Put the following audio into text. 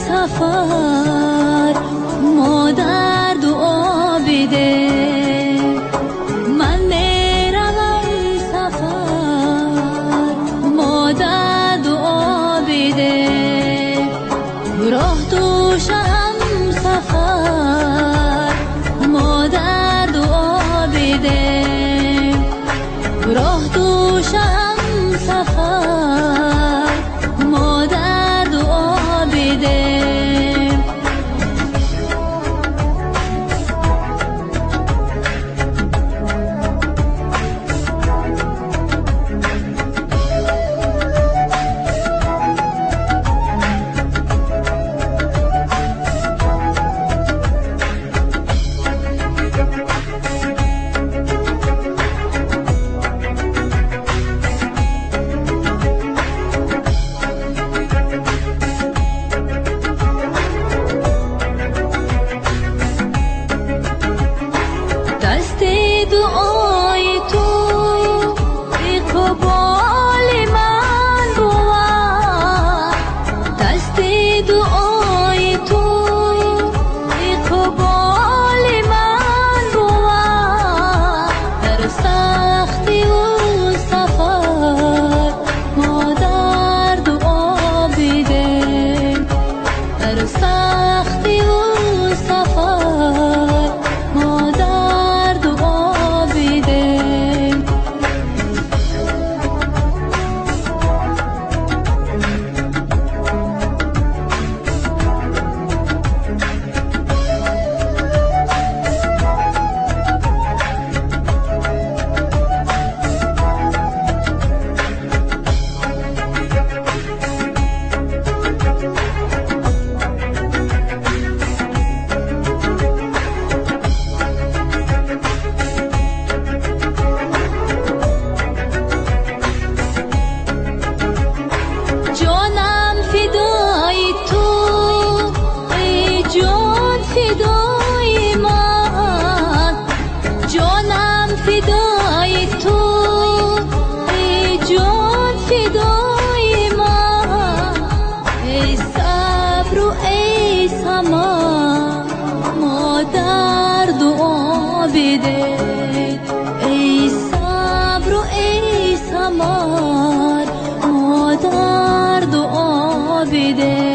سفر مادر دعا بده من میروم سفر مادر دعا بده راه دوشم سفر مادر دعا بده راه دوشم سفر مادر دعا بده دست دعای تو اقبال من بود دست دعای تو اقبال من بود در سختی و سفر مادر دعا بده در سختی و سفر مادر دعا بده جانم فدای تو ای جان فدای من جانم فدای تو ای جان فدای من ای صبر و ای سما مادر دعا بده ای صبر و ای سما مادر دعا بده